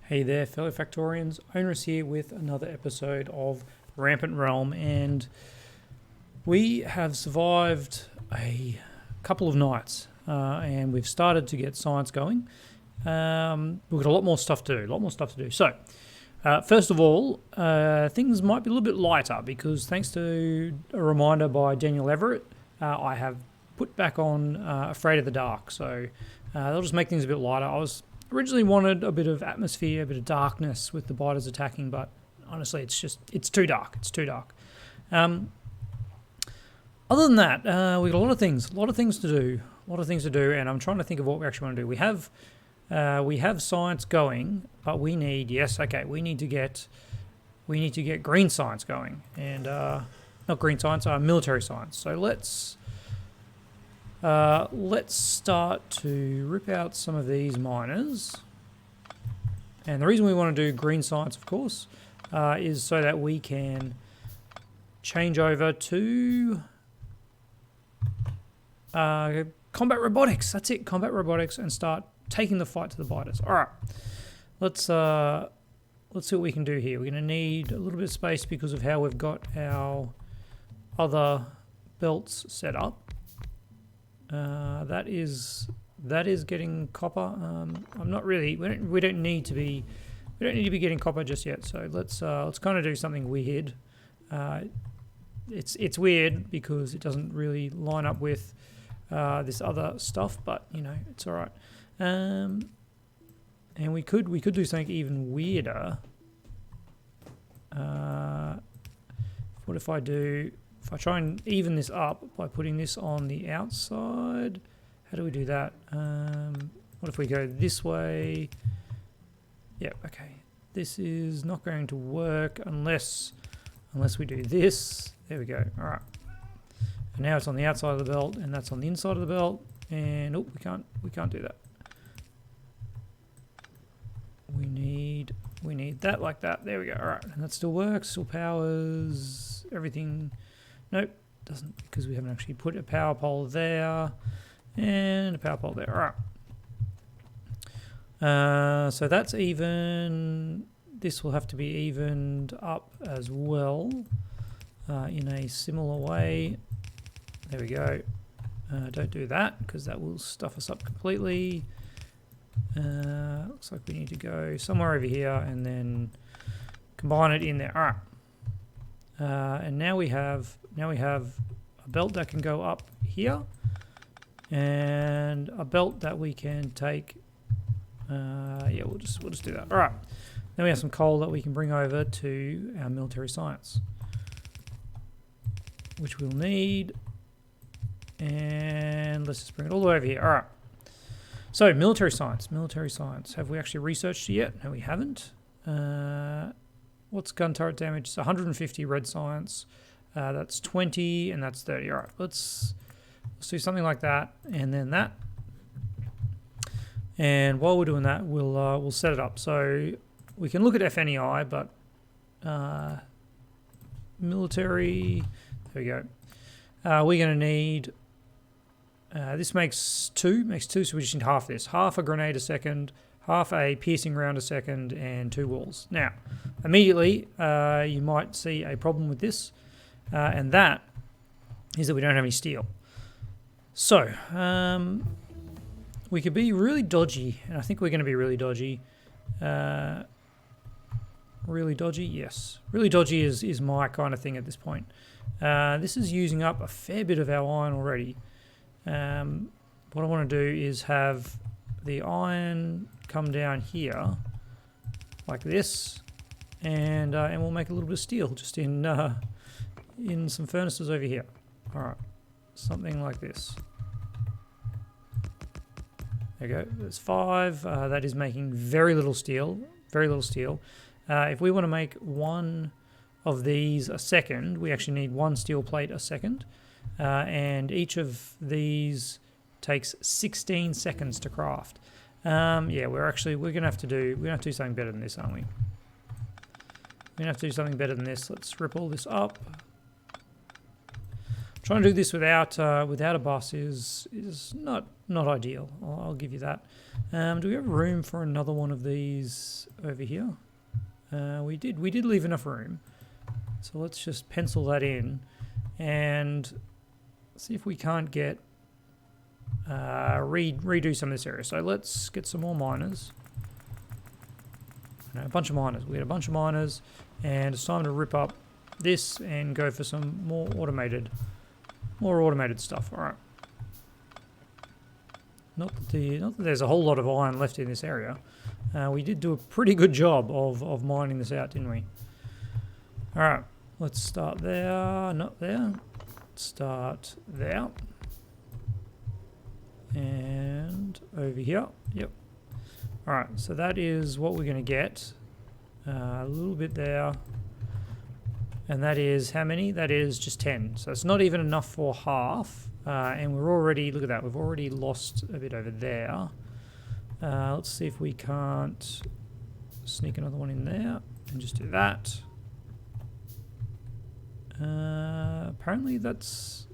Hey there, fellow Factorians. Onerous here with another episode of Rampant Realm, and we have survived a couple of nights, and we've started to get science going. We've got a lot more stuff to do. So, first of all, things might be a little bit lighter because thanks to a reminder by Daniel Everett, I have put back on Afraid of the Dark. So that'll just make things a bit lighter. I was originally wanted a bit of atmosphere, a bit of darkness with the biters attacking, but honestly, it's too dark. It's too dark. Other than that, we've got a lot of things to do, and I'm trying to think of what we actually want to do. We have science going, but we need to get green science going, and not green science, military science. So let's start to rip out some of these miners. And the reason we want to do green science, of course, is so that we can change over to combat robotics. That's it, combat robotics, and start taking the fight to the biters. All right, let's see what we can do here. We're going to need a little bit of space because of how we've got our other belts set up. That is getting copper. I'm not really. We don't need to be getting copper just yet. So let's kind of do something weird. It's weird because it doesn't really line up with this other stuff, but you know it's all right. And we could do something even weirder. What if I try and even this up by putting this on the outside? How do we do that? What if we go this way? Yeah, okay. This is not going to work unless we do this. There we go. All right. And now it's on the outside of the belt, and that's on the inside of the belt. And we can't do that. We need that like that. There we go. All right, and that still works. Still powers everything. Nope, doesn't, because we haven't actually put a power pole there and a power pole there. All right. So that's even. This will have to be evened up as well in a similar way. There we go. Don't do that because that will stuff us up completely. Looks like we need to go somewhere over here and then combine it in there. All right. And now we have a belt that can go up here, and a belt that we can take. Yeah, we'll just do that. All right. Then we have some coal that we can bring over to our military science, which we'll need. And let's just bring it all the way over here. All right. So military science. Have we actually researched it yet? No, we haven't. What's gun turret damage? It's 150 red science. That's 20 and that's 30. All right, let's do something like that, and then that. And while we're doing that, we'll set it up. So we can look at FNEI, but military. There we go. We're going to need. This makes two, so we just need half this. Half a grenade a second, half a piercing round a second, and 2 walls. Now, immediately, you might see a problem with this, and that is that we don't have any steel. So, we could be really dodgy, and I think we're going to be really dodgy. Really dodgy, yes. Really dodgy is my kind of thing at this point. This is using up a fair bit of our iron already. What I want to do is have the iron come down here like this, and we'll make a little bit of steel just in some furnaces over here. All right, something like this. There you go. There's 5. That is making very little steel. If we want to make one of these a second, we actually need 1 steel plate a second. And each of these takes 16 seconds to craft. Yeah, we're gonna have to do something better than this, aren't we? We're gonna have to do something better than this. Let's rip all this up. Trying to do this without a bus is not not ideal. I'll give you that. Do we have room for another one of these over here? We did leave enough room. So let's just pencil that in and see if we can't get redo some of this area. So let's get some more miners. No, a bunch of miners. We had a bunch of miners, and it's time to rip up this and go for some more automated stuff. All right. Not that there's a whole lot of iron left in this area. We did do a pretty good job of mining this out, didn't we? All right. Let's start there. Not there. Start there. And over here. Yep. All right. So that is what we're going to get. A little bit there. And that is how many? That is just 10. So it's not even enough for half. And we're already, look at that, we've already lost a bit over there. Let's see if we can't sneak another one in there and just do that. Apparently that's...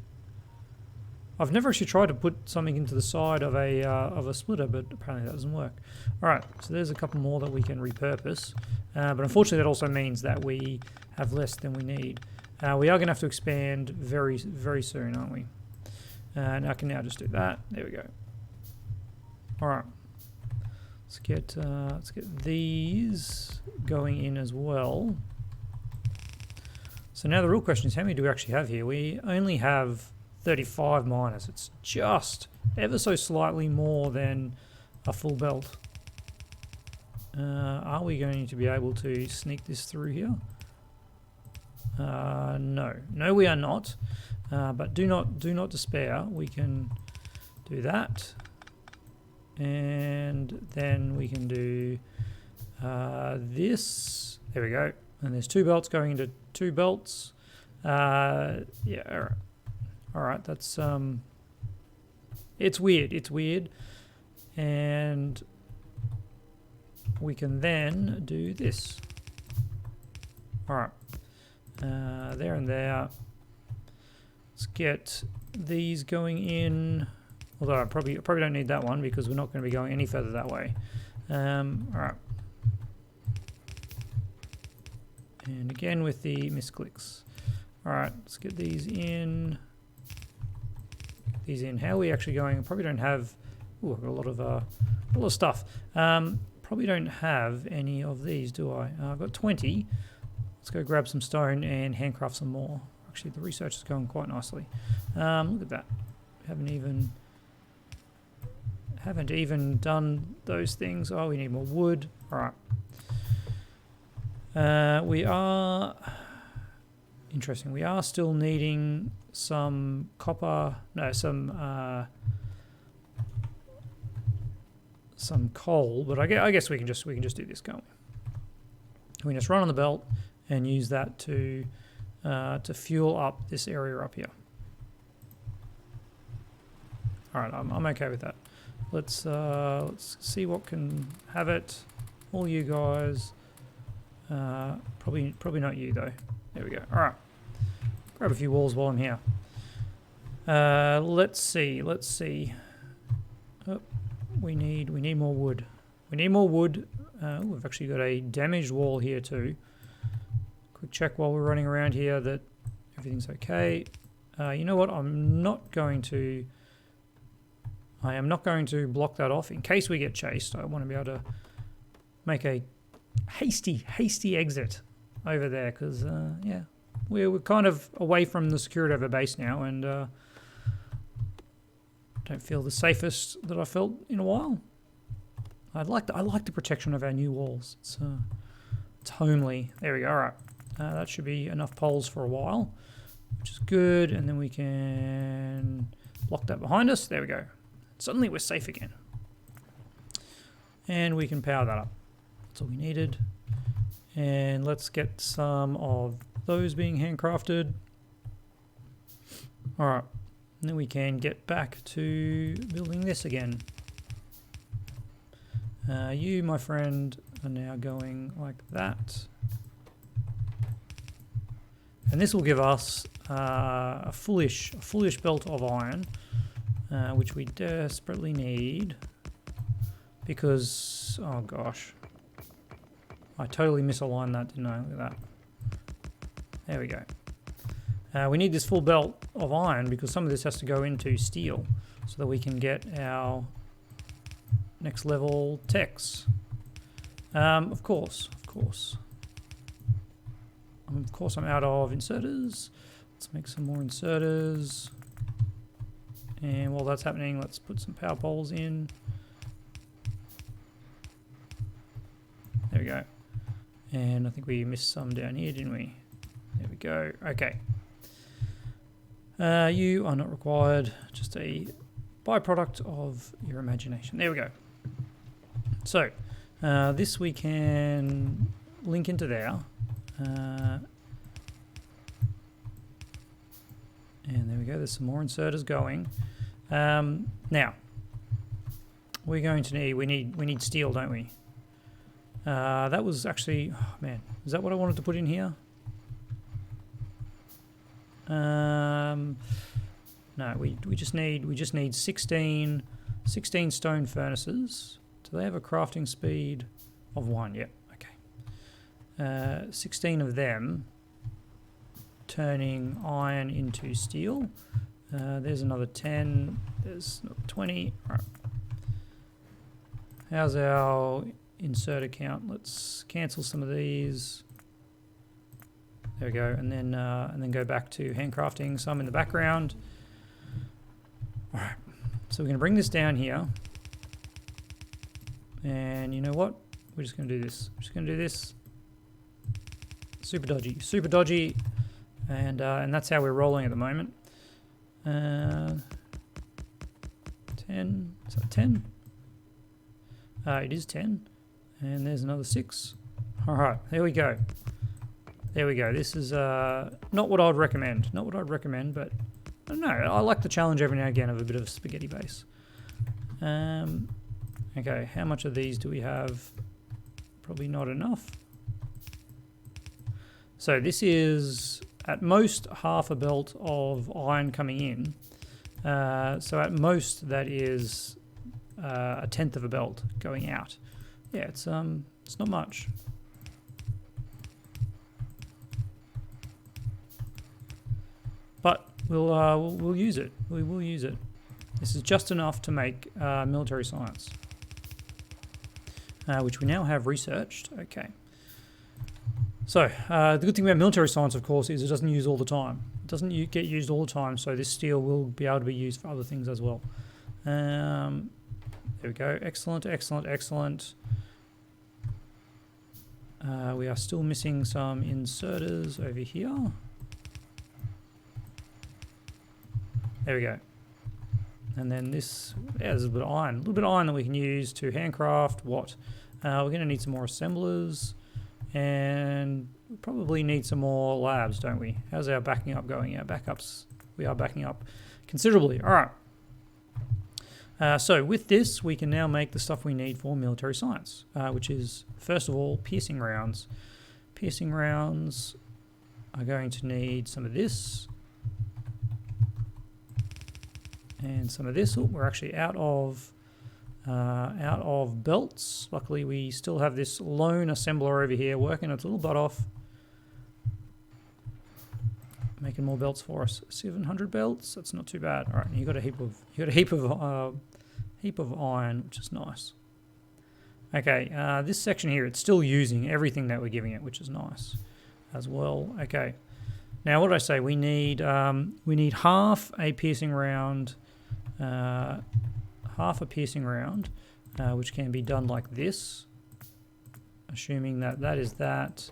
I've never actually tried to put something into the side of a splitter, but apparently that doesn't work. All right, so there's a couple more that we can repurpose. But unfortunately that also means that we have less than we need. We are going to have to expand very, very soon, aren't we? And I can now just do that. There we go. All right. Let's get these going in as well. So now the real question is, how many do we actually have here? We only have 35 miners. It's just ever so slightly more than a full belt. Are we going to be able to sneak this through here? No. No, we are not. But do not despair. We can do that, and then we can do this. There we go. And there's 2 belts going into 2 belts. Yeah. All right. All right. That's it's weird. It's weird, and we can then do this. All right. There and there. Let's get these going in, although I probably don't need that one because we're not going to be going any further that way. All right. And again with the misclicks. All right, let's get these in. How are we actually going? I probably don't have... Ooh, I've got a lot of stuff. Probably don't have any of these, do I? I've got 20. Let's go grab some stone and handcraft some more. Actually, the research is going quite nicely. Look at that. Haven't even done those things. Oh, we need more wood. All right. We are... Interesting. We are still needing some copper... No, some coal. But I guess we can just do this, can't we? We can just run on the belt and use that to fuel up this area up here. All right, I'm okay with that. Let's see what can have it. All you guys. Probably not you though. There we go. All right. Grab a few walls while I'm here. Let's see. Oh, we need more wood. We need more wood. We've actually got a damaged wall here too. Quick check while we're running around here that everything's okay. You know what? I am not going to block that off in case we get chased. I want to be able to make a hasty exit over there because, yeah, we're kind of away from the security of our base now and don't feel the safest that I felt in a while. I like the protection of our new walls. It's homely. There we go. All right. That should be enough poles for a while, which is good. And then we can block that behind us. There we go. Suddenly we're safe again. And we can power that up. That's all we needed. And let's get some of those being handcrafted. All right. And then we can get back to building this again. You, my friend, are now going like that. And this will give us a foolish belt of iron. which we desperately need because, oh gosh, I totally misaligned that, didn't I? Look at that. There we go. We need this full belt of iron because some of this has to go into steel so that we can get our next level techs. Of course, I'm out of inserters. Let's make some more inserters. And while that's happening, let's put some power poles in. There we go. And I think we missed some down here, didn't we? There we go. Okay. You are not required. Just a byproduct of your imagination. There we go. So, this we can link into there. And there we go. There's some more inserters going. Now, we're going to need. We need steel, don't we? That was actually. Oh man, is that what I wanted to put in here? No, we just need 16 stone furnaces. Do they have a crafting speed of 1? Yep. Okay. 16 of them turning iron into steel. There's another 10. There's 20. All right. How's our inserter count? Let's cancel some of these. There we go, and then go back to handcrafting some in the background. All right, so we're going to bring this down here, and you know what? We're just going to do this. We're just going to do this. Super dodgy, and that's how we're rolling at the moment. 10. Is that 10? It is 10, and there's another 6. All right, there we go. There we go. This is not what I'd recommend. Not what I'd recommend, but I don't know. I like the challenge every now and again of a bit of a spaghetti base. Okay, how much of these do we have? Probably not enough. So this is at most half a belt of iron coming in. So at most that is a tenth of a belt going out. Yeah, it's not much. But we'll use it. We will use it. This is just enough to make military science, which we now have researched. Okay. So the good thing about military science, of course, is it doesn't use all the time. It doesn't get used all the time, so this steel will be able to be used for other things as well. There we go. Excellent. We are still missing some inserters over here. There we go. And then this, yeah, there's a bit of iron. A little bit of iron that we can use to handcraft what? We're going to need some more assemblers. And we probably need some more labs, don't we? How's our backing up going? Our backups, we are backing up considerably. All right. So with this, we can now make the stuff we need for military science, which is, first of all, piercing rounds. Piercing rounds are going to need some of this. And some of this. Oh, we're actually out of belts. Luckily, we still have this lone assembler over here working its little butt off, making more belts for us. 700 belts. That's not too bad. All right, you got a heap of iron, which is nice. Okay, this section here, it's still using everything that we're giving it, which is nice as well. Okay, now what did I say? We need half a piercing round. Half a piercing round, which can be done like this, assuming that that is that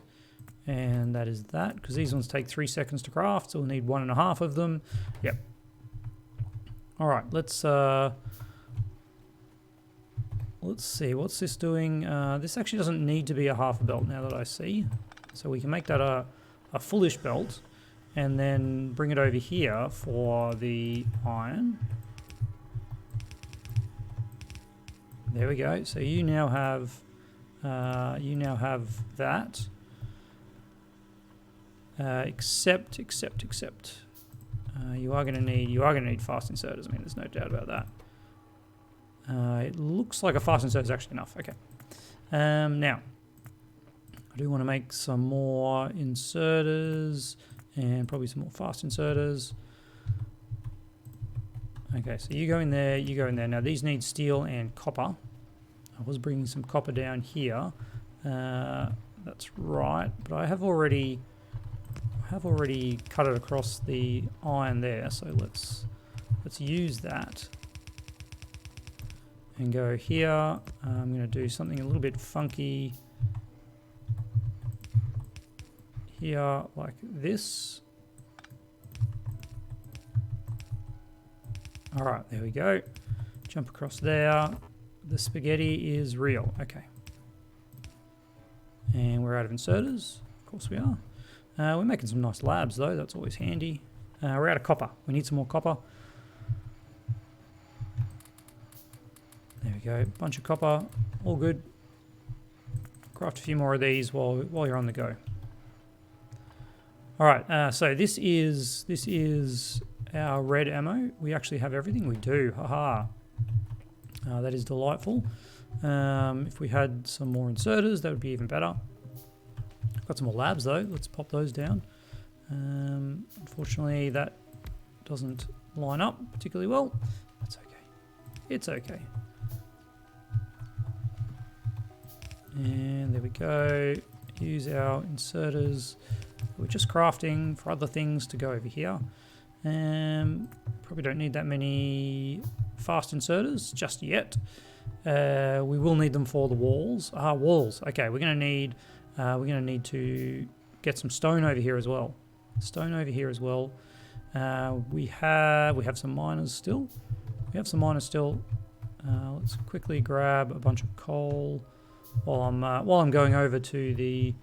and that is that, because these ones take 3 seconds to craft, so we'll need 1.5 of them. Yep. All right, let's see, what's this doing? This actually doesn't need to be a half a belt now that I see, so we can make that a fullish belt and then bring it over here for the iron. There we go. So you now have that. Except. You are going to need fast inserters. I mean, there's no doubt about that. It looks like a fast insert is actually enough. Okay. Now, I do want to make some more inserters and probably some more fast inserters. Okay, so you go in there, you go in there. Now these need steel and copper. I was bringing some copper down here. That's right, but I have already cut it across the iron there. So let's use that and go here. I'm going to do something a little bit funky here, like this. All right, there we go. Jump across there. The spaghetti is real. Okay. And we're out of inserters. Of course we are. We're making some nice labs though. That's always handy. We're out of copper. We need some more copper. There we go. Bunch of copper. All good. Craft a few more of these while you're on the go. All right. So this is our red ammo. We actually have everything. We do. Haha. That is delightful. If we had some more inserters, that would be even better. Got some more labs though. Let's pop those down. Unfortunately, that doesn't line up particularly well. That's okay. It's okay. And there we go. Use our inserters. We're just crafting for other things to go over here. Probably don't need that many fast inserters just yet. We will need them for the walls. Walls. Okay, we're gonna need to get some stone over here as well. Stone over here as well. We have some miners still. Let's quickly grab a bunch of coal while I'm going over to the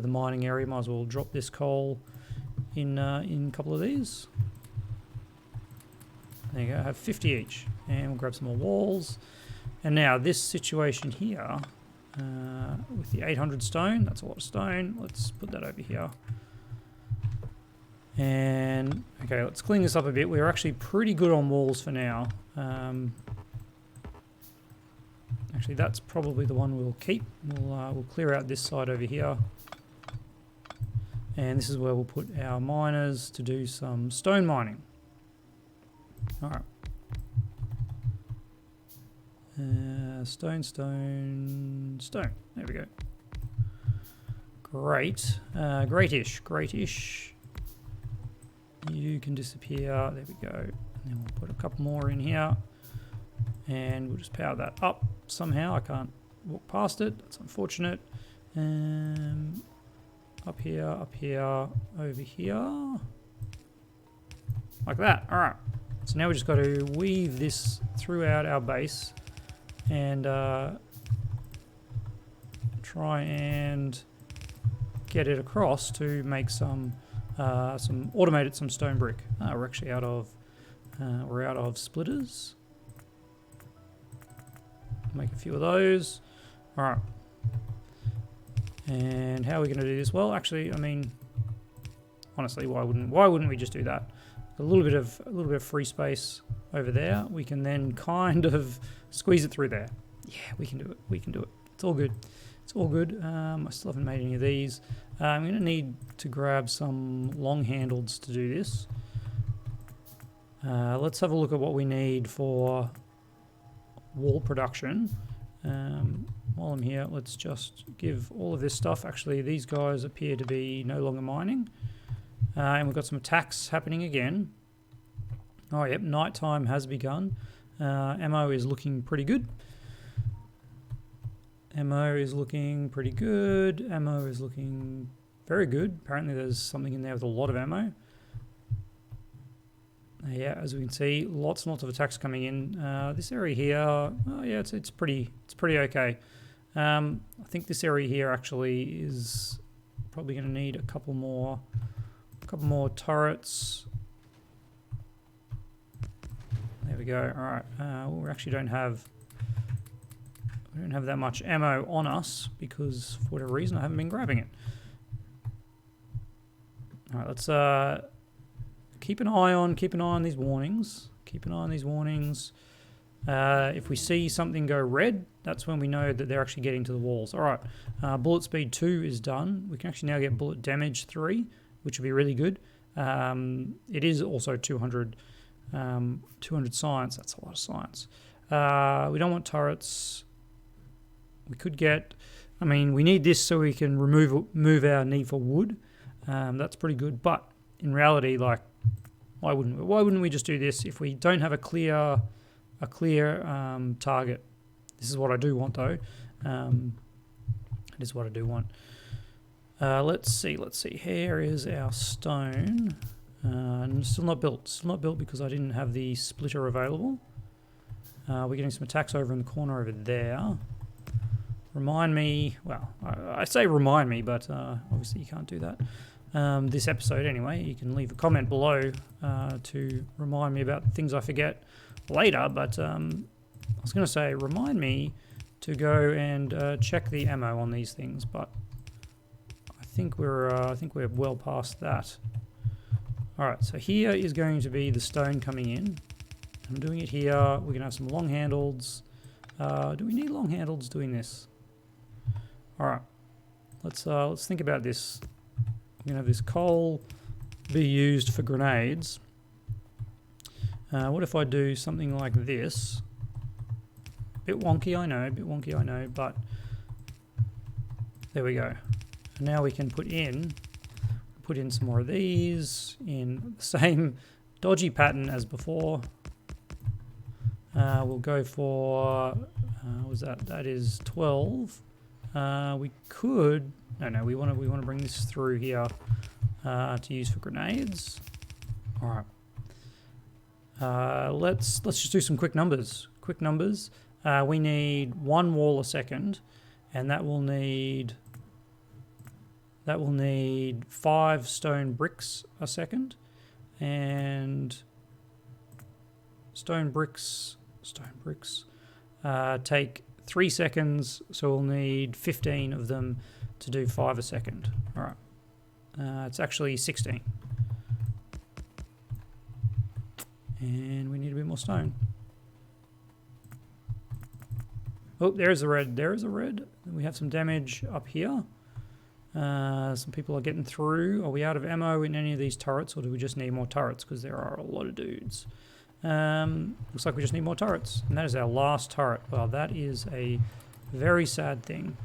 mining area. Might as well drop this coal in a couple of these. There you go. I have 50 each, and we'll grab some more walls. And now this situation here with the 800 stone. That's a lot of stone. Let's put that over here. And okay, let's clean this up a bit. We're actually pretty good on walls for now. Actually, that's probably the one we'll keep. We'll clear out this side over here. And this is where we'll put our miners to do some stone mining. All right. Stone. There we go. Great. Great-ish. You can disappear. There we go. And then we'll put a couple more in here. And we'll just power that up somehow. I can't walk past it. That's unfortunate. Up here, over here. Like that. All right. So now we just got to weave this throughout our base and try and get it across to make some stone brick. We're actually out of splitters. Make a few of those. All right. And how are we going to do this? Well, actually, I mean, honestly, why wouldn't we just do that? A little bit of free space over there. We can then kind of squeeze it through there. Yeah, we can do it. It's all good. I still haven't made any of these. I'm going to need to grab some long-handleds to do this. Let's have a look at what we need for wall production. While I'm here, let's just give all of this stuff. Actually, these guys appear to be no longer mining. And we've got some attacks happening again. Oh, yep, nighttime has begun. Ammo is looking pretty good. Ammo is looking very good. Apparently there's something in there with a lot of ammo. Yeah, as we can see, lots and lots of attacks coming in. This area here, oh yeah, it's pretty okay. I think this area here actually is probably going to need a couple more turrets. There we go. All right, we actually don't have that much ammo on us because for whatever reason I haven't been grabbing it. All right, let's keep an eye on these warnings. Keep an eye on these warnings. If we see something go red, that's when we know that they're actually getting to the walls. All right, bullet speed 2 is done. We can actually now get bullet damage 3, which would be really good. It is also 200 science. That's a lot of science. We don't want turrets. We could get... I mean, we need this so we can move our need for wood. That's pretty good. But in reality, like, why wouldn't we just do this if we don't have a clear target? This is what I do want, though. It is what I do want. Let's see. Here is our stone. Still not built. Still not built because I didn't have the splitter available. We're getting some attacks over in the corner over there. Remind me, well, I say remind me, but obviously you can't do that. This episode anyway, you can leave a comment below to remind me about things I forget later, but I was going to say remind me to go and check the ammo on these things, but I think we're well past that. All right, so here is going to be the stone coming in. I'm doing it here. We're going to have some long handles. Do we need long handles doing this? All right, let's think about this. We're going to have this coal be used for grenades. What if I do something like this? Bit wonky, I know, but there we go. And now we can put in some more of these in the same dodgy pattern as before. We'll go for, what was that? That is 12. We could, no, we want to bring this through here to use for grenades. All right. Let's just do some quick numbers. We need 1 wall a second, and that will need 5 stone bricks a second, and stone bricks take 3 seconds, so we'll need 15 of them to do 5 a second. All right, it's actually 16, and we need a bit more stone. Oh, there's a red. We have some damage up here. Some people are getting through. Are we out of ammo in any of these turrets, or do we just need more turrets? Because there are a lot of dudes. Looks like we just need more turrets. And that is our last turret. Well, that is a very sad thing.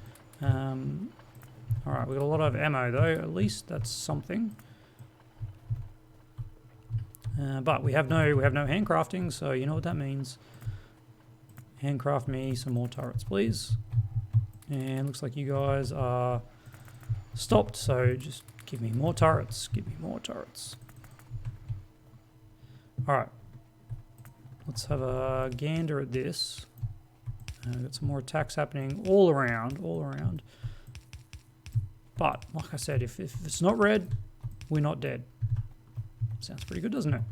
Alright, we've got a lot of ammo though. At least that's something. But we have no handcrafting, so you know what that means. Handcraft me some more turrets, please. And looks like you guys are stopped, so just give me more turrets. Alright. Let's have a gander at this. Got some more attacks happening all around. But, like I said, if it's not red, we're not dead. Sounds pretty good, doesn't it?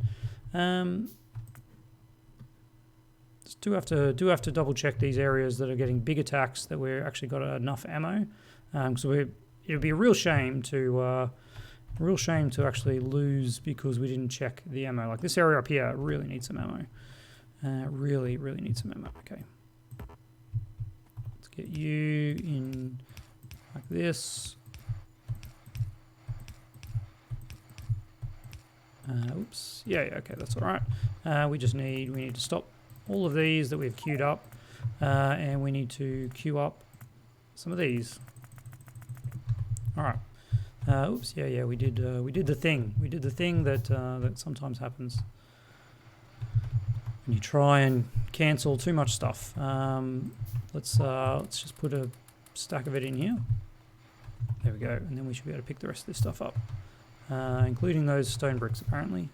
Just do have to double check these areas that are getting big attacks that we're actually got enough ammo. So it would be a real shame to actually lose because we didn't check the ammo. Like this area up here really needs some ammo. Really needs some ammo. Okay. Let's get you in like this. Oops. Yeah, okay, that's all right. We need to stop all of these that we've queued up, and we need to queue up some of these. All right. Oops. Yeah. We did the thing. We did the thing that sometimes happens when you try and cancel too much stuff. Let's just put a stack of it in here. There we go, and then we should be able to pick the rest of this stuff up, including those stone bricks apparently.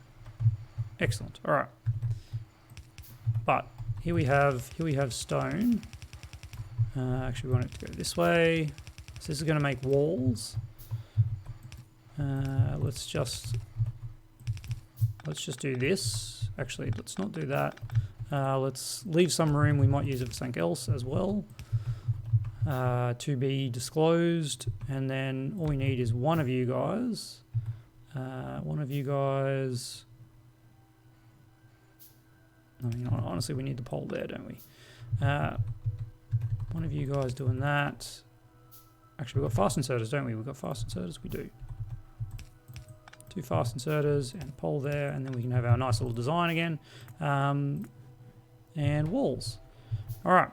Excellent. All right. But here we have stone. Actually, we want it to go this way. So this is going to make walls. Let's just do this. Actually, let's not do that. Let's leave some room. We might use it for something else as well. To be disclosed, and then all we need is one of you guys One of you guys... I mean, honestly, we need the pole there, don't we? One of you guys doing that. Actually, we've got fast inserters, don't we? We've got fast inserters, we do. 2 fast inserters and a pole there, and then we can have our nice little design again. And walls. All right.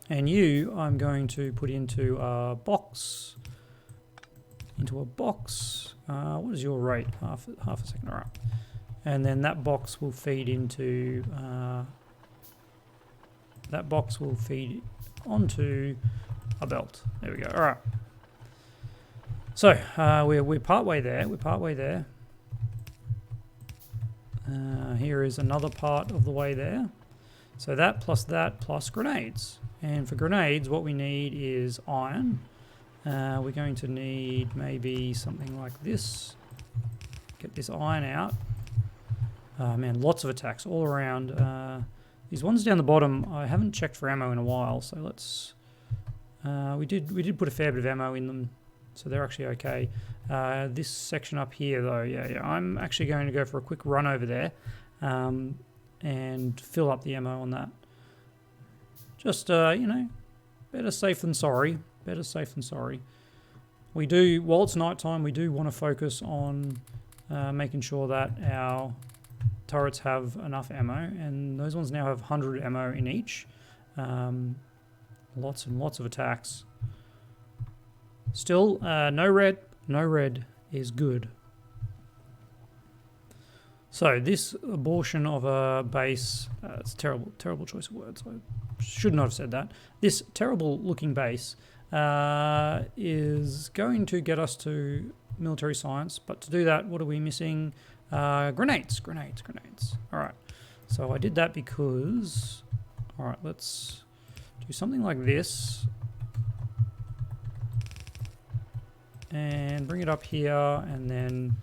And you, I'm going to put into a box. What is your rate? Half a second. All right. And then that box will feed into. That box will feed onto a belt. There we go. All right. So we're partway there. Here is another part of the way there. So that plus grenades. And for grenades, what we need is iron. We're going to need maybe something like this. Get this iron out. Man, lots of attacks all around. These ones down the bottom, I haven't checked for ammo in a while, so let's... we did put a fair bit of ammo in them, so they're actually okay. This section up here, though, yeah, I'm actually going to go for a quick run over there and fill up the ammo on that. Just, you know, better safe than sorry. Better safe than sorry. We do, while it's nighttime, we do want to focus on making sure that our turrets have enough ammo, and those ones now have 100 ammo in each. Lots and lots of attacks. Still, no red. No red is good. So this abortion of a base, it's a terrible choice of words. I should not have said that. This terrible looking base is going to get us to military science, but to do that, what are we missing? Grenades. All right. So I did that because, all right, let's do something like this and bring it up here, and then,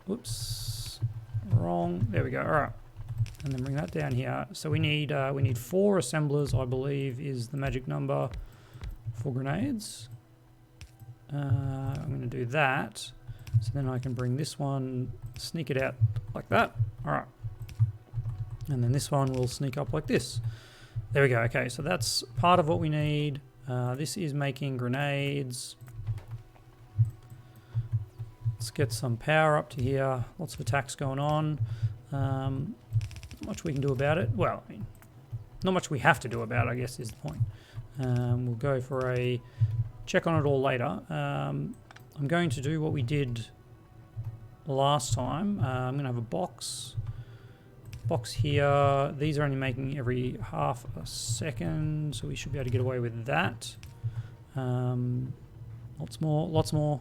whoops, wrong. There we go. All right. And then bring that down here. So we need 4 assemblers, I believe, is the magic number for grenades. I'm going to do that. So then I can bring this one, sneak it out like that. All right. And then this one will sneak up like this. There we go. Okay, so that's part of what we need. This is making grenades. Let's get some power up to here. Lots of attacks going on. Not much we can do about it. Well, I mean, not much we have to do about it, I guess, is the point. We'll go for a check on it all later. I'm going to do what we did last time. I'm going to have a box here. These are only making every half a second, so we should be able to get away with that. Lots more.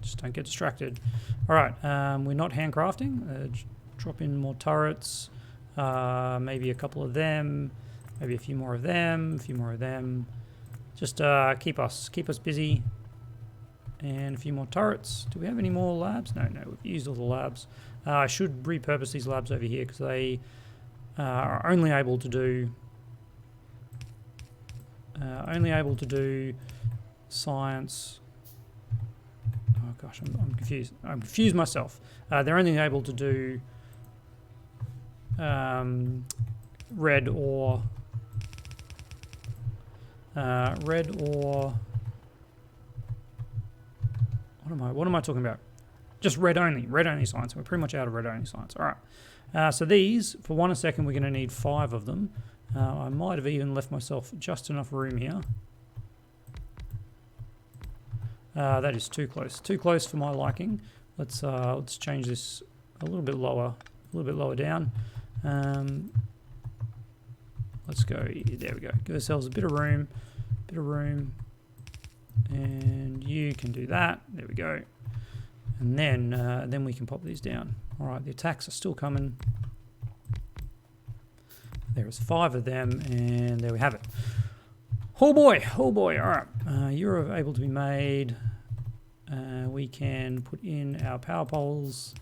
Just don't get distracted. All right, we're not handcrafting. Drop in more turrets. Maybe a couple of them. Maybe a few more of them. Just keep us busy. And a few more turrets. Do we have any more labs? No, we've used all the labs. I should repurpose these labs over here because they are only able to do science. Oh gosh, I'm confused. I'm confused myself. They're only able to do red or what am I talking about? Just red only science. We're pretty much out of red only science. All right. So these, for 1 second, we're going to need 5 of them. I might have even left myself just enough room here. That is too close for my liking. Let's change this a little bit lower down. Let's go. There we go. Give ourselves a bit of room. And you can do that. There we go. And then we can pop these down. All right, the attacks are still coming. There is 5 of them, and there we have it. Oh boy. All right, you're able to be made. We can put in our power poles.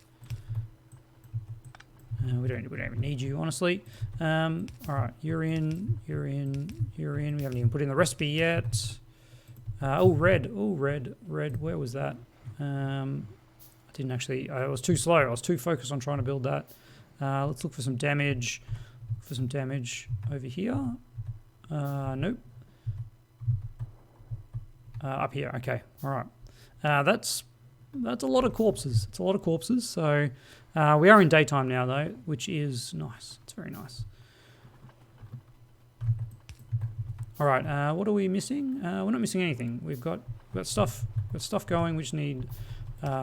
We don't even need you, honestly. All right, you're in. We haven't even put in the recipe yet. Red. Where was that? I didn't actually, I was too slow. I was too focused on trying to build that. Let's look for some damage. Over here. Nope. Up here. Okay. All right. That's a lot of corpses. It's a lot of corpses. So we are in daytime now, though, which is nice. It's very nice. All right. What are we missing? We're not missing anything. We've got stuff. We've got stuff going. We just need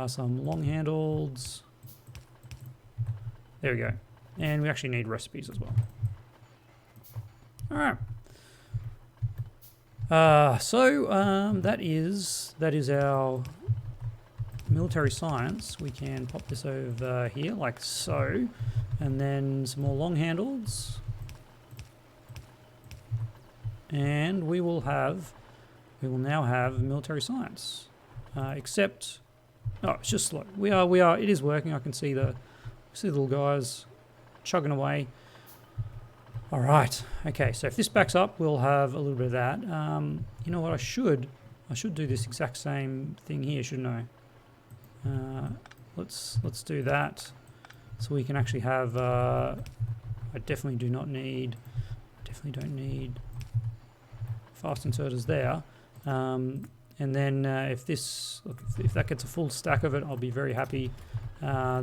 some long-handled. There we go. And we actually need recipes as well. All right. That is our military science. We can pop this over here like so, and then some more long handles, and we will now have military science. Except, it's just slow. It is working. I can see the little guys chugging away. All right. Okay. So if this backs up, we'll have a little bit of that. You know what? I should do this exact same thing here, shouldn't I? Let's do that, so we can actually have. I definitely don't need fast inserters there. And then if that gets a full stack of it, I'll be very happy.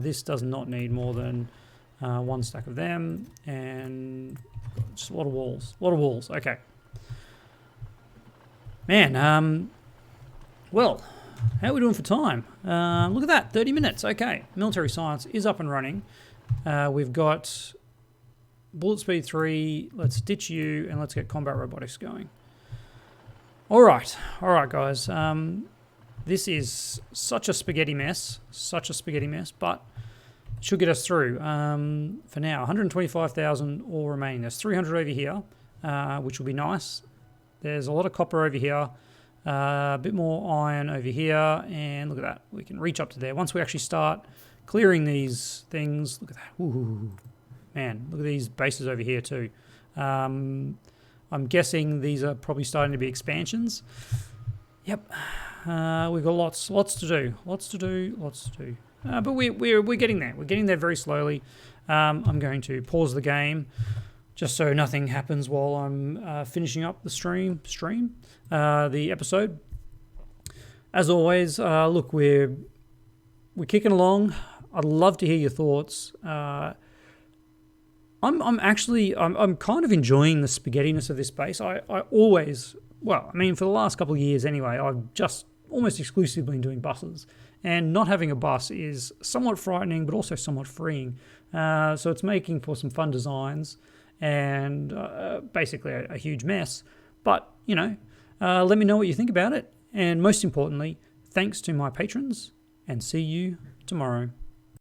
This does not need more than one stack of them, and just a lot of walls. Okay. Man, well, how are we doing for time? Look at that, 30 minutes. Okay, military science is up and running. We've got bullet speed 3. Let's ditch you, and let's get combat robotics going. All right, guys. This is such a spaghetti mess, but should get us through. For now, 125,000 all remaining. There's 300 over here, which will be nice. There's a lot of copper over here, a bit more iron over here, and look at that. We can reach up to there. Once we actually start clearing these things, look at that. Ooh, man, look at these bases over here too. I'm guessing these are probably starting to be expansions. Yep, we've got lots to do. But we're getting there. We're getting there very slowly. I'm going to pause the game just so nothing happens while I'm finishing up the episode. As always, look, we're kicking along. I'd love to hear your thoughts. I'm kind of enjoying the spaghettiness of this base. I always, for the last couple of years anyway, I've just almost exclusively been doing buses. And not having a bus is somewhat frightening, but also somewhat freeing. So it's making for some fun designs and basically a huge mess. But, let me know what you think about it. And most importantly, thanks to my patrons, and see you tomorrow.